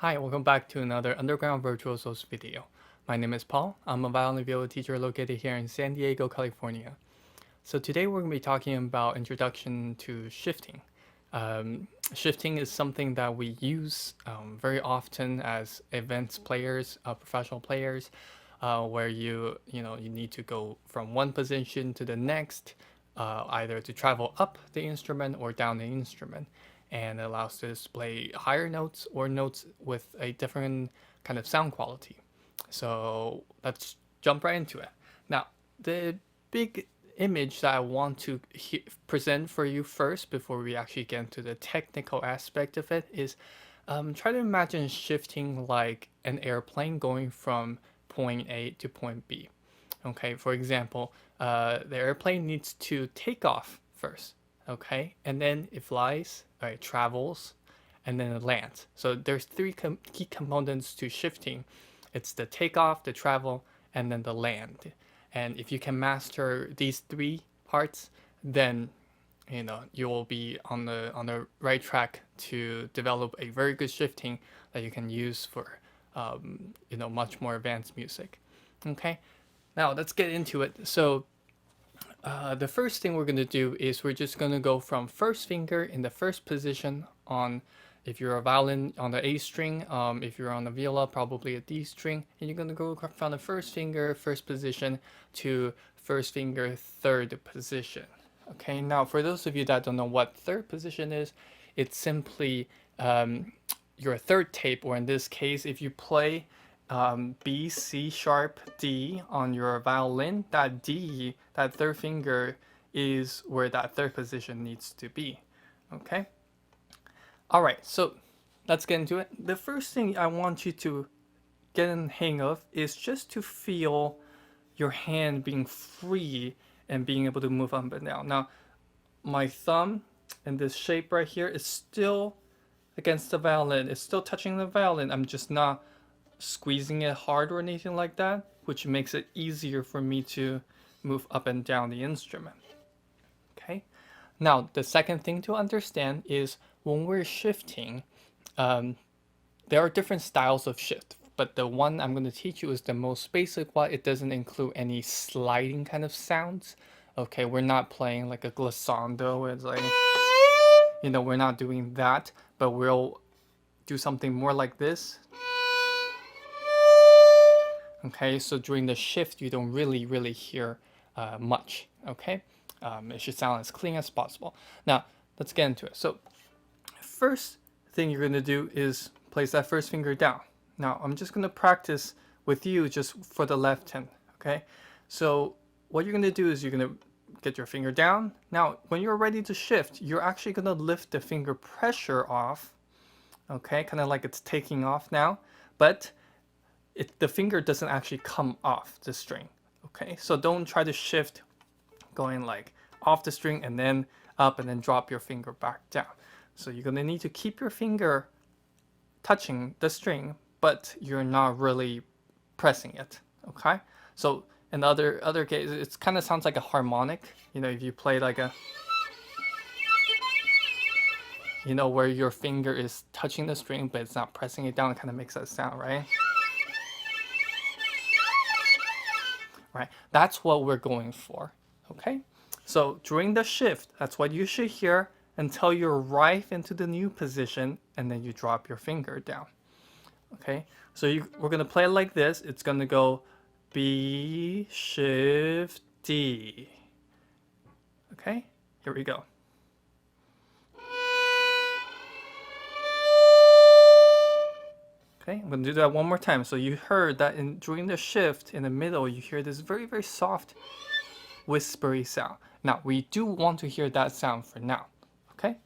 Hi, welcome back to another Underground Virtuosos video. My name is Paul. I'm a violin and viola teacher located here in San Diego, California. So today we're going to be talking about introduction to shifting. Shifting is something that we use very often as events players, professional players, where you need to go from one position to the next, either to travel up the instrument or down the instrument, and it allows to display higher notes or notes with a different kind of sound quality. So let's jump right into it. Now, the big image that I want to present for you first before we actually get into the technical aspect of it is try to imagine shifting like an airplane going from point A to point B. Okay, for example, the airplane needs to take off first, okay, and then it flies, it travels, and then it lands. So there's three key components to shifting. It's the takeoff, the travel, and then the land. And if you can master these three parts, then you will be on the right track to develop a very good shifting that you can use for much more advanced music. Okay, now let's get into it. So the first thing we're going to do is we're just going to go from first finger in the first position on, if you're a violin, on the A string, if you're on the viola, probably a D string, and you're going to go from the first finger, first position, to first finger, third position. Okay, now for those of you that don't know what third position is, it's simply your third tape, or in this case, if you play B, C sharp, D on your violin, that D, that third finger, is where that third position needs to be. Okay? All right, so let's get into it. The first thing I want you to get in the hang of is just to feel your hand being free and being able to move up and down. Now, my thumb in this shape right here is still against the violin. It's still touching the violin. I'm just not squeezing it hard or anything like that, which makes it easier for me to move up and down the instrument. Okay. Now, the second thing to understand is when we're shifting, there are different styles of shift, but the one I'm going to teach you is the most basic one. It doesn't include any sliding kind of sounds. Okay, we're not playing like a glissando. It's like, we're not doing that, but we'll do something more like this. Okay, so during the shift, you don't really hear much. Okay, it should sound as clean as possible. Now, let's get into it. So, first thing you're going to do is place that first finger down. Now, I'm just going to practice with you just for the left hand. Okay, so what you're going to do is you're going to get your finger down. Now, when you're ready to shift, you're actually going to lift the finger pressure off. Okay, kind of like it's taking off now, but the finger doesn't actually come off the string. Okay, so don't try to shift going like off the string and then up and then drop your finger back down. So you're gonna need to keep your finger touching the string, but you're not really pressing it. Okay, so in other cases, it kind of sounds like a harmonic. If you play like a, where your finger is touching the string but it's not pressing it down, it kind of makes that sound, right? Right? That's what we're going for. Okay? So during the shift, that's what you should hear until you arrive into the new position and then you drop your finger down. Okay? So we're going to play it like this. It's going to go B, shift, D. Okay? Here we go. Okay, I'm going to do that one more time. So you heard that during the shift in the middle, you hear this very soft whispery sound. Now, we do want to hear that sound for now. Okay?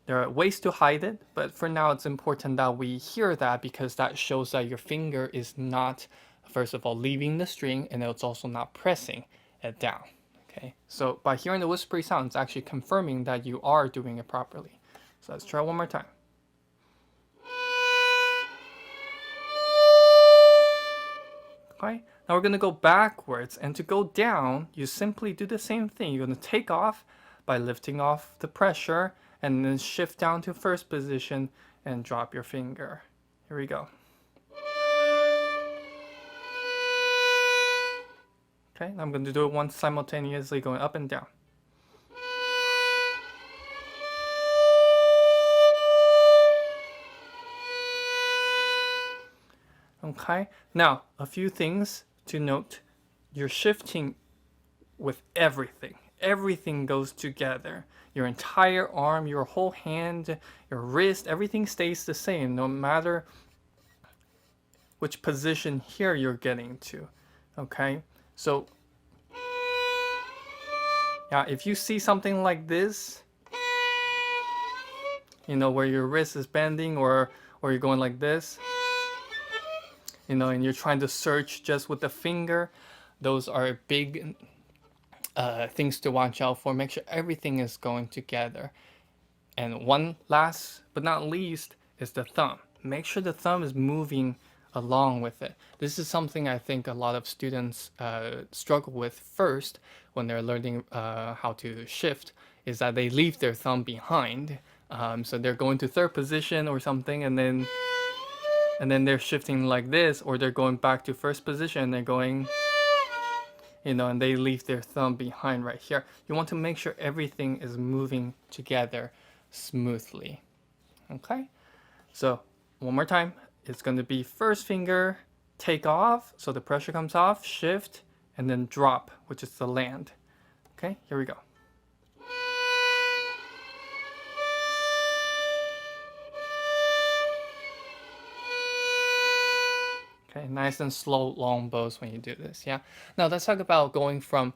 There are ways to hide it, but for now it's important that we hear that because that shows that your finger is not, first of all, leaving the string, and it's also not pressing it down. Okay? So by hearing the whispery sound, it's actually confirming that you are doing it properly. So let's try one more time. Okay, now we're going to go backwards, and to go down, you simply do the same thing. You're going to take off by lifting off the pressure, and then shift down to first position and drop your finger. Here we go. Okay, I'm going to do it once simultaneously going up and down. Okay, now a few things to note. You're shifting with everything. Everything goes together. Your entire arm, your whole hand, your wrist, everything stays the same no matter which position here you're getting to. Okay, so yeah, if you see something like this, you know, where your wrist is bending or you're going like this, you know, and you're trying to search just with the finger, those are big things to watch out for. Make sure everything is going together. And one last but not least is the thumb. Make sure the thumb is moving along with it. This is something I think a lot of students struggle with first when they're learning how to shift, is that they leave their thumb behind. So they're going to third position or something, and then they're shifting like this, or they're going back to first position and they're going, you know, and they leave their thumb behind right here. You want to make sure everything is moving together smoothly. Okay, so one more time, it's going to be first finger, take off, so the pressure comes off, shift, and then drop, which is the land. Okay, here we go. Okay, nice and slow, long bows when you do this, yeah? Now let's talk about going from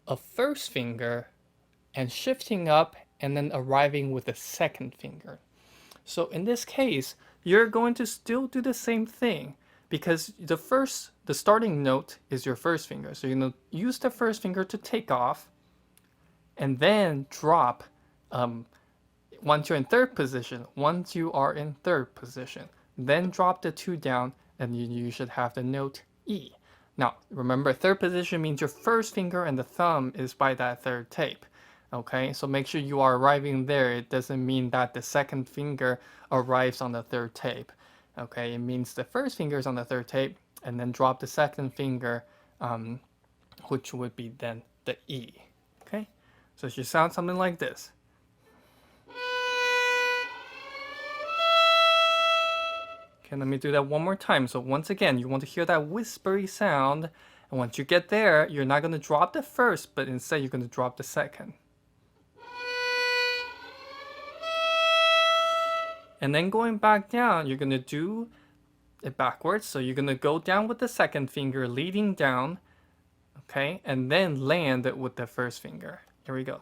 a first finger and shifting up and then arriving with a second finger. So in this case, you're going to still do the same thing because the starting note is your first finger. So you're going to use the first finger to take off and then drop once you're in third position, then drop the two down and you should have the note E. Now, remember, third position means your first finger and the thumb is by that third tape. Okay, so make sure you are arriving there. It doesn't mean that the second finger arrives on the third tape. Okay, it means the first finger is on the third tape and then drop the second finger, which would be then the E. Okay, so it should sound something like this. Okay, let me do that one more time. So once again, you want to hear that whispery sound. And once you get there, you're not going to drop the first, but instead you're going to drop the second. And then going back down, you're going to do it backwards. So you're going to go down with the second finger, leading down, okay? And then land with the first finger. Here we go.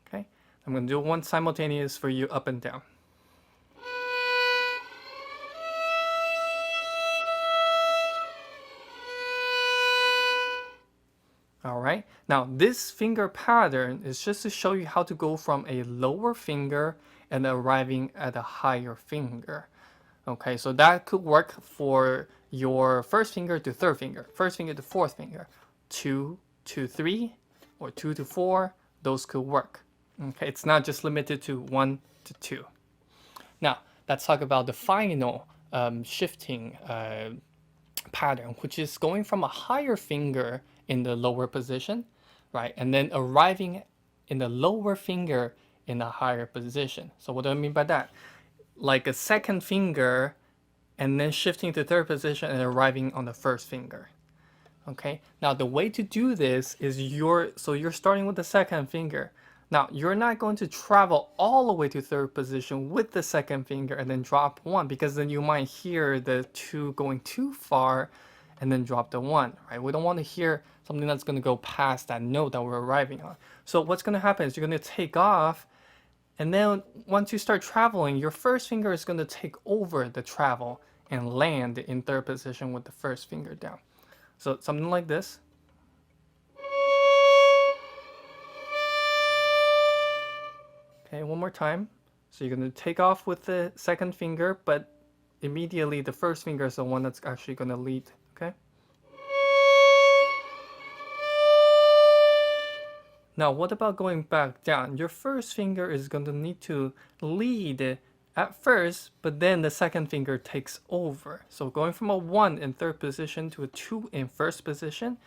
Okay, I'm going to do one simultaneous for you up and down. Alright, now this finger pattern is just to show you how to go from a lower finger and arriving at a higher finger. Okay, so that could work for your first finger to third finger, first finger to fourth finger, 2 to 3, or 2 to 4, those could work. Okay, it's not just limited to 1 to 2. Now, let's talk about the final shifting pattern, which is going from a higher finger in the lower position, right? And then arriving in the lower finger in a higher position. So what do I mean by that? Like a second finger and then shifting to third position and arriving on the first finger. Okay, now the way to do this is you're starting with the second finger. Now you're not going to travel all the way to third position with the second finger and then drop one, because then you might hear the 2 going too far and then drop the 1, right? We don't want to hear something that's going to go past that note that we're arriving on. So what's going to happen is you're going to take off, and then once you start traveling, your first finger is going to take over the travel and land in third position with the first finger down. So something like this. Okay, one more time. So you're going to take off with the second finger, but immediately the first finger is the one that's actually going to lead. Okay. Now, what about going back down? Your first finger is going to need to lead at first, but then the second finger takes over. So going from a 1 in third position to a 2 in first position,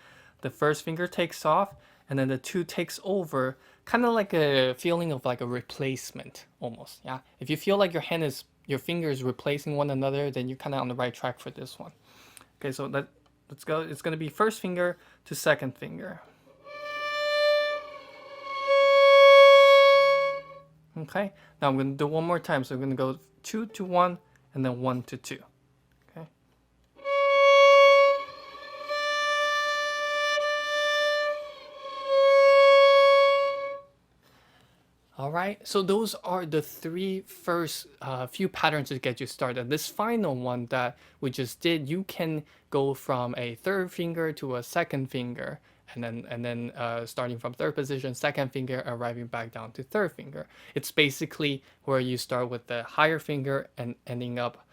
the first finger takes off, and then the 2 takes over, kind of like a feeling of like a replacement almost. Yeah. If you feel like your finger is replacing one another, then you're kind of on the right track for this one. Okay, so let's go. It's going to be first finger to second finger. Okay, now I'm going to do one more time. So I'm going to go 2 to 1 and then 1 to 2. Okay. All right, so those are the three first few patterns to get you started. This final one that we just did, you can go from a third finger to a second finger, and then starting from third position, second finger, arriving back down to third finger. It's basically where you start with the higher finger and ending up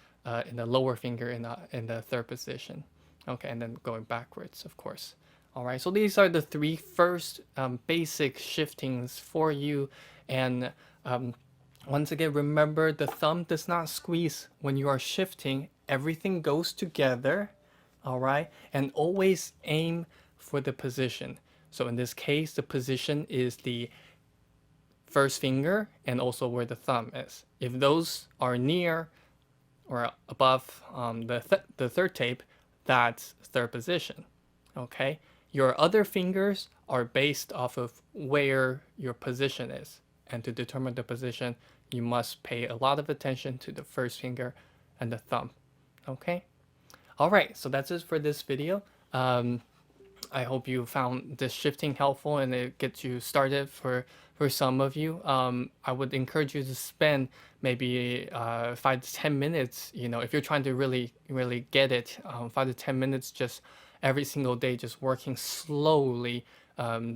in the lower finger in the third position. Okay, and then going backwards, of course. All right, so these are the three first basic shiftings for you. And once again, remember the thumb does not squeeze when you are shifting. Everything goes together, all right? And always aim for the position. So in this case, the position is the first finger and also where the thumb is. If those are near or above the third tape, that's third position, okay? Your other fingers are based off of where your position is. And to determine the position, you must pay a lot of attention to the first finger and the thumb, okay? All right, so that's it for this video. I hope you found this shifting helpful and it gets you started for some of you. I would encourage you to spend maybe 5 to 10 minutes, you know, if you're trying to really get it, 5 to 10 minutes just every single day, just working slowly,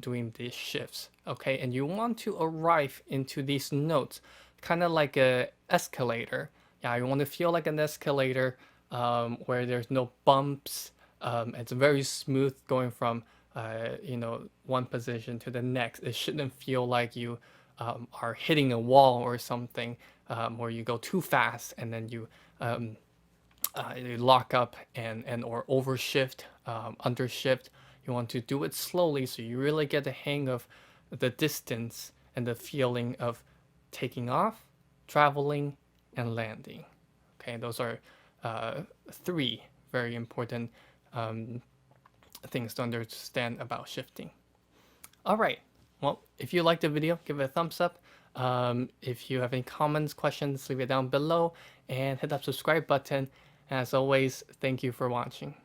doing these shifts, okay? And you want to arrive into these notes, kind of like a escalator. Yeah, you want to feel like an escalator where there's no bumps. It's very smooth going from you know, one position to the next. It shouldn't feel like you are hitting a wall or something, where you go too fast and then you lock up and or overshift, undershift. You want to do it slowly so you really get the hang of the distance and the feeling of taking off, traveling, and landing. Okay, those are three very important things to understand about shifting. All right, well, if you liked the video, give it a thumbs up. If you have any comments, questions, leave it down below and hit that subscribe button. As always, thank you for watching.